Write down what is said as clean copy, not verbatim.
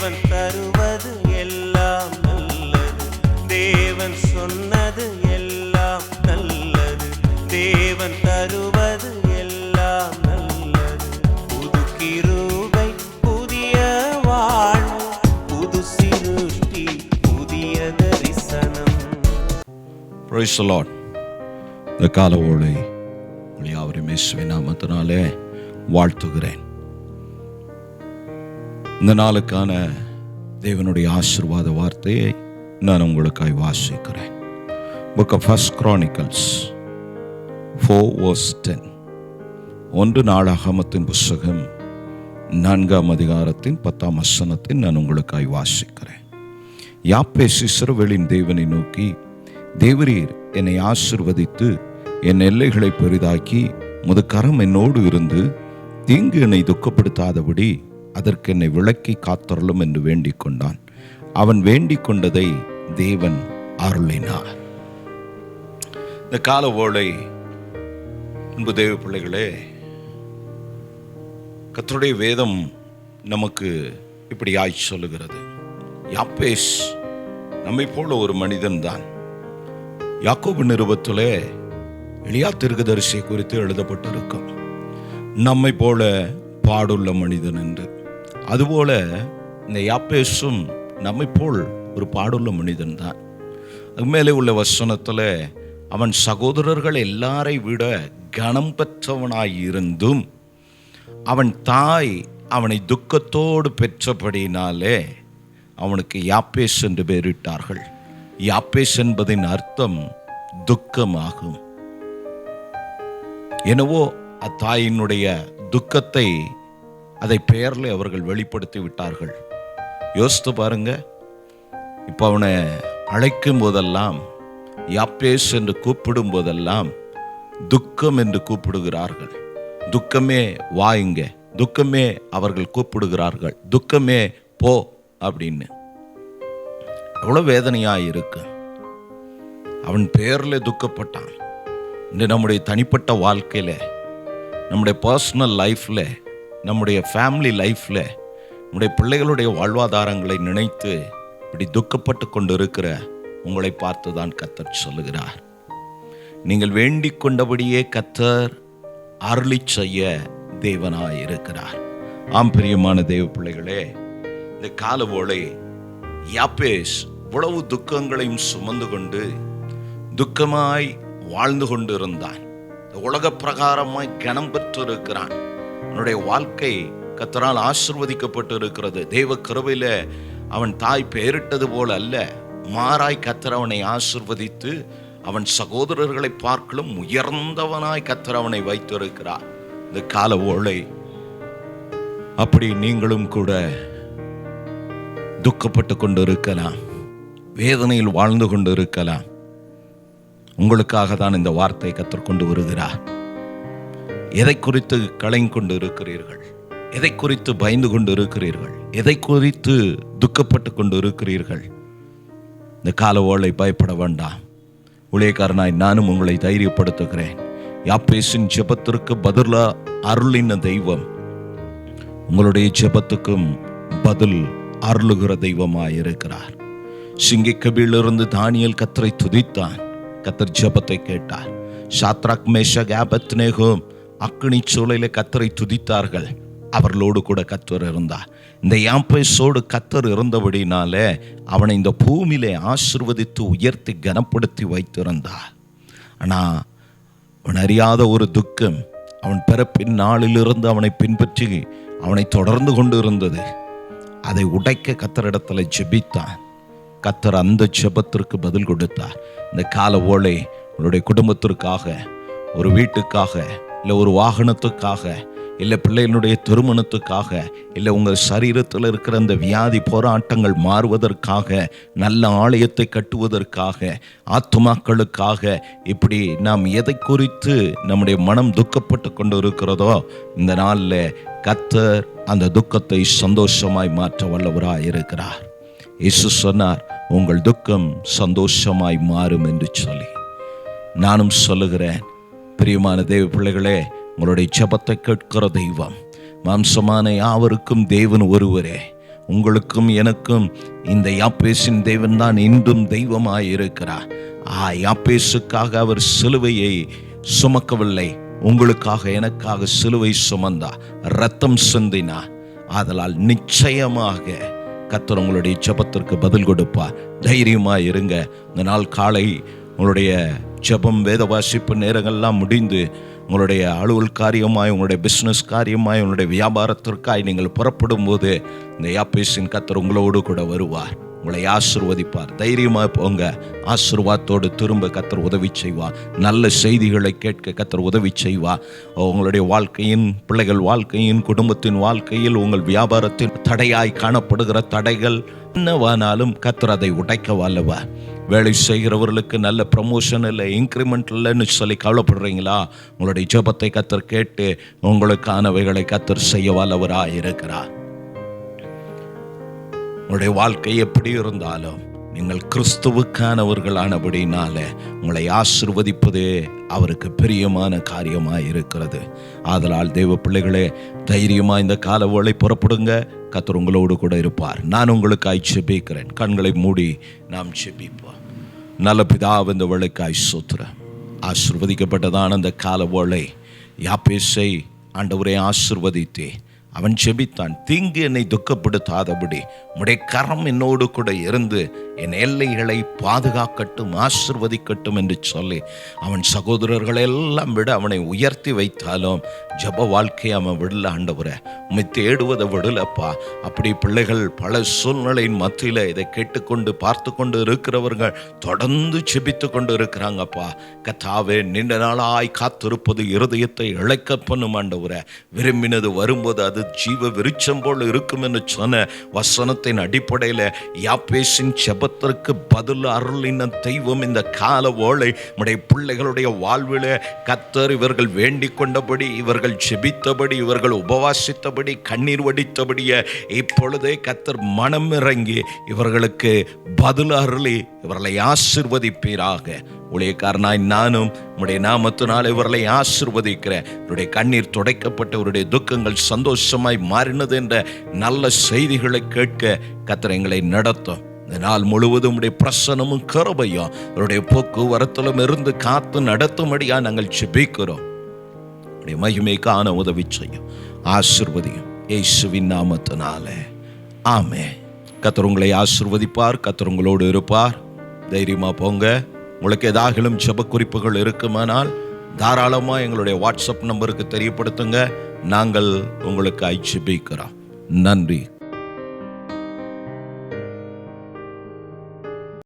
தேவன் தருவது எல்லாம் நல்லது, தேவன் சொன்னது எல்லாம் நல்லது, தேவன் தருவது எல்லாம் நல்லது. புது கிருபை, புதிய வாழ்வு, புது சிருஷ்டி, புதிய தரிசனம். Praise the Lord. இந்த கால ஓலை யாவரையும் இயேசுவின் நாமத்தினாலே வாழ்த்துகிறேன். இந்த நாளுக்கான தேவனுடைய ஆசீர்வாத வார்த்தையை நான் உங்களுக்காய் வாசிக்கிறேன். Book of 1 Chronicles 4:10. 1 நாளாகமத்தின் புஸ்தகம் 4ஆம் அதிகாரத்தின் 10ஆம் வசனத்தை நான் உங்களுக்காய் வாசிக்கிறேன். யாப்பேஸ் இஸ்ரவேலின் தேவனை நோக்கி, தேவரீர் என்னை ஆசீர்வதித்து என் எல்லைகளை பெரிதாக்கி உமது கரம் என்னோடு இருந்து தீங்கு என்னை துக்கப்படுத்தாதபடி அதற்கு என்னை விலக்கி காத்தருளும் என்று வேண்டிக் கொண்டான். அவன் வேண்டிக் கொண்டதை தேவன் அருளினார். இந்த கால ஓலை அன்பு தேவ பிள்ளைகளே, கர்த்தருடைய வேதம் நமக்கு இப்படி சொல்லுகிறது. யாப்பேஸ் நம்மை போல ஒரு மனிதன் தான். யாக்கோபு நிருபத்திலே எலியா தீர்க்கதரிசியை குறித்து எழுதப்பட்டிருக்கும். நம்மை போல பாடுள்ள மனிதன் என்று. அதுபோல இந்த யாப்பேசும் நம்மை போல் ஒரு பாடுள்ள மனிதன் தான். அது மேலே உள்ள வசனத்தில் அவன் சகோதரர்கள் எல்லாரை விட கனம் பெற்றவனாயிருந்தும் அவன் தாய் அவனை துக்கத்தோடு பெற்றபடினாலே அவனுக்கு யாப்பேஸ் என்று பெயரிட்டார்கள். யாப்பேஸ் என்பதின் அர்த்தம் துக்கமாகும். எனவே அத்தாயினுடைய துக்கத்தை அதை பெயரில் அவர்கள் வெளிப்படுத்தி விட்டார்கள். யோசித்து பாருங்க, இப்போ அவனை அழைக்கும் போதெல்லாம் யாப்பேஸ் என்று கூப்பிடும் போதெல்லாம் துக்கம் என்று கூப்பிடுகிறார்கள். துக்கமே வாயுங்க, துக்கமே அவர்கள் கூப்பிடுகிறார்கள், துக்கமே போ அப்படின்னு. எவ்வளோ வேதனையாக இருக்கு. அவன் பேரில் துக்கப்பட்டான். இந்த நம்முடைய தனிப்பட்ட வாழ்க்கையில், நம்முடைய பர்சனல் லைஃப்பில், நம்முடைய ஃபேமிலி லைஃப்பில், நம்முடைய பிள்ளைகளுடைய வாழ்வாதாரங்களை நினைத்து இப்படி துக்கப்பட்டு கொண்டு இருக்கிற உங்களை பார்த்து தான் கர்த்தர் சொல்லுகிறார். நீங்கள் வேண்டிக் கொண்டபடியே கர்த்தர் அருளி செய்ய தேவனாய் இருக்கிறார். ஆம் பிரியமான தேவ பிள்ளைகளே, இந்த கால ஓலை யாப்பேஸ் இவ்வளவு துக்கங்களையும் சுமந்து கொண்டு துக்கமாய் வாழ்ந்து கொண்டு இருந்தான். உலக பிரகாரமாய் கனம் பெற்று இருக்கிறான். அவனுடைய வாழ்க்கை கர்த்தரால் ஆசீர்வதிக்கப்பட்டு இருக்கிறது. தேவ கிருபையில அவன் தாய் பெயரிட்டது போல அல்ல, மாறாய் கர்த்தர் அவனை ஆசீர்வதித்து அவன் சகோதரர்களை பார்க்கலும் உயர்ந்தவனாய் கர்த்தர் அவனை வைத்திருக்கிறார். இந்த கால ஓலை அப்படி நீங்களும் கூட துக்கப்பட்டு கொண்டு இருக்கலாம், வேதனையில் வாழ்ந்து கொண்டு இருக்கலாம். உங்களுக்காக தான் இந்த வார்த்தை கர்த்தர் கொண்டு வருகிறார். எதை குறித்து கலங்கி கொண்டு இருக்கிறீர்கள்? எதை குறித்து பயந்து கொண்டு இருக்கிறீர்கள்? எதை குறித்து துக்கப்பட்டு கொண்டு இருக்கிறீர்கள்? இந்த கால ஓலை பயப்பட வேண்டாம். ஊழியக்காரனாய் நானும் உங்களை தைரியப்படுத்துகிறேன். யாப்பேசின் ஜெபத்திற்கு பதிலா அருளின தெய்வம் உங்களுடைய ஜெபத்துக்கும் பதில் அருளுகிற தெய்வமாய் இருக்கிறார். சிங்கிக்கபிலிருந்து தானியேல் கர்த்தரை துதித்தான். கர்த்தர் ஜெபத்தை கேட்டார். சாத்ராக் மேஷக் ஆபேத்நேகோ அக்கினி சூளையில கர்த்தரை துதித்தார்கள். அவர்களோடு கூட கர்த்தர் இருந்தார். இந்த யாப்பேசோடு கர்த்தர் இருந்தபடினாலே அவனை இந்த பூமியிலே ஆசீர்வதித்து உயர்த்தி கனப்படுத்தி வைத்திருந்தார். ஆனால் அவன் அறியாத ஒரு துக்கம் அவன் பிறப்பின் நாளிலிருந்து அவனை பின்பற்றி அவனை தொடர்ந்து கொண்டு இருந்தது. அதை உடைக்க கர்த்தரிடத்தில் ஜெபித்தான். கர்த்தர் அந்த ஜெபத்திற்கு பதில் கொடுத்தார். இந்த கால ஓலை உங்களுடைய குடும்பத்திற்காக, ஒரு வீட்டுக்காக, இல்லை ஒரு வாகனத்துக்காக, இல்லை பிள்ளைகளுடைய திருமணத்துக்காக, இல்லை உங்கள் சரீரத்தில் இருக்கிற அந்த வியாதி போராட்டங்கள் மாறுவதற்காக, நல்ல ஆலயத்தை கட்டுவதற்காக, ஆத்துமாக்களுக்காக, இப்படி நாம் எதை குறித்து நம்முடைய மனம் துக்கப்பட்டு கொண்டு இருக்கிறதோ இந்த நாளில் கர்த்தர் அந்த துக்கத்தை சந்தோஷமாய் மாற்ற வல்லவராய் இருக்கிறார். இயேசு சொன்னார், உங்கள் துக்கம் சந்தோஷமாய் மாறும் என்று சொல்லி. நானும் சொல்லுகிறேன், பிரியமான தேவ பிள்ளைகளே, உங்களுடைய ஜெபத்தை கேட்கிற தெய்வம், மாம்சமான யாவருக்கும் தேவன் ஒருவரே. உங்களுக்கும் எனக்கும் இந்த யாப்பேசின் தேவன் தான் இன்றும் தெய்வமாய் இருக்கிறார். யாப்பேசுக்காக அவர் சிலுவையை சுமக்கவில்லை, உங்களுக்காக எனக்காக சிலுவை சுமந்தா, ரத்தம் சிந்தினா. ஆதலால் நிச்சயமாக கர்த்தர் உங்களுடைய ஜெபத்திற்கு பதில் கொடுப்பார். தைரியமாக இருங்க. இந்த நாள் காலை உங்களுடைய ஜெபம் வேத வாசிப்பு நேரங்கள்லாம் முடிந்து உங்களுடைய அலுவல் காரியமாய், உங்களுடைய பிஸ்னஸ் காரியமாய், உங்களுடைய வியாபாரத்திற்காய் நீங்கள் புறப்படும் போது இந்த யாப்பேசின் கர்த்தர் உங்களோடு கூட வருவார், உங்களை ஆசீர்வதிப்பார். தைரியமாக போங்க. ஆசீர்வாதத்தோடு திரும்ப கர்த்தர் உதவி செய்வார். நல்ல செய்திகளை கேட்க கர்த்தர் உதவி செய்வார். உங்களுடைய வாழ்க்கையின், பிள்ளைகள் வாழ்க்கையின், குடும்பத்தின் வாழ்க்கையில், உங்கள் வியாபாரத்தின் தடையாய் காணப்படுகிற தடைகள் என்னவானாலும் கர்த்தர் அதை உடைக்க வல்லவர். வேலை செய்கிறவர்களுக்கு நல்ல ப்ரமோஷன் இல்லை, இன்க்ரிமெண்ட் இல்லைன்னு சொல்லி கவலைப்படுறீங்களா? உங்களுடைய ஜெபத்தை கர்த்தர் கேட்டு உங்களுக்கானவைகளை கர்த்தர் செய்ய வல்லவராக இருக்கிறார். உங்களுடைய வாழ்க்கை எப்படி இருந்தாலும் நீங்கள் கிறிஸ்துவுக்கானவர்களானபடினால உங்களை ஆசீர்வதிப்பதே அவருக்கு பிரியமான காரியமாக இருக்கிறது. ஆதலால் தேவ பிள்ளைகளே, தைரியமாக இந்த காலவேளை புறப்படுங்க. கர்த்தர் உங்களோடு கூட இருப்பார். நான் உங்களுக்காய் ஜெபிக்கிறேன். கண்களை மூடி நாம் ஜெபிப்போம். நல்ல பிதாவே, இந்த வேளைக்காய் ஸ்தோத்திரம். ஆசீர்வதிக்கப்பட்டதான அந்த காலவேளை யாப்பேசை ஆண்டவரே ஆசீர்வதித்தே. அவன் ஜெபித்தான், தீங்கு என்னை துக்கப்படுத்தாதபடி உம்முடைய கரம் என்னோடு கூட இருந்து என் எல்லைகளை பாதுகாக்கட்டும், ஆசீர்வதிக்கட்டும் என்று சொல்லி அவன் சகோதரர்களை எல்லாம் விட அவனை உயர்த்தி வைத்தாலும் ஜெப வாழ்க்கையை அவன் விடல. ஆண்டவரே, உம்மை தேடுவதை விடலப்பா. அப்படி பிள்ளைகள் பல சூழ்நிலையின் மத்தியில் இதை கேட்டுக்கொண்டு பார்த்து கொண்டு இருக்கிறவர்கள் தொடர்ந்து ஜெபித்து கொண்டு இருக்கிறாங்கப்பா. கர்த்தாவே, நீண்ட நாளாய் காத்திருப்பது இருதயத்தை இழைக்க பண்ணும். ஆண்டவரே, விரும்பினது வரும்போது அது ஜீவ விருட்சம் போல் இருக்கும் என்று சொன்ன வசனத்தின் அடிப்படையில் யாப்பேசின் ஜெபத்திற்கு பதில் அருளின தெய்வம் இந்த கால ஓலை உடைய பிள்ளைகளுடைய வாழ்வில் கர்த்தர் இவர்கள் வேண்டிக் கொண்டபடி, இவர்கள் ஜெபித்தபடி, இவர்கள் உபவாசித்தபடி, கண்ணீர் வடித்தபடியே இப்பொழுதே கர்த்தர் மனம் இறங்கி இவர்களுக்கு பதில் அருளி இவர்களை ஆசீர்வதிப்பீராக. ஊழியக்காரனாய் நானும் உடைய நாமத்தினால் இவர்களை ஆசீர்வதிக்கிறேன். இவருடைய கண்ணீர் துடைக்கப்பட்ட, இவருடைய துக்கங்கள் சந்தோஷமாய் மாறினது என்ற நல்ல செய்திகளை கேட்க கர்த்தர் எங்களை நடத்தும். இந்த நாள் முழுவதும் உடைய பிரசன்னமும் கிருபையும் இவருடைய போக்குவரத்திலும் இருந்து காத்து நடத்தும்படியா நாங்கள் ஜெபிக்கிறோம். உடைய மகிமைக்கான உதவி செய்யும், ஆசீர்வதியும் இயேசுவின் நாமத்தினாலே. ஆமென். கர்த்தர் உங்களை ஆசீர்வதிப்பார். கர்த்தர் உங்களோடு இருப்பார். தைரியமா போங்க. உங்களுக்கு ஏதாகிலும் ஜெப குறிப்புகள் இருக்குமானால் தாராளமாக எங்களுடைய வாட்ஸ்அப் நம்பருக்கு தெரியப்படுத்துங்க. நாங்கள் உங்களுக்கு ஜெபிக்கிறோம். நன்றி.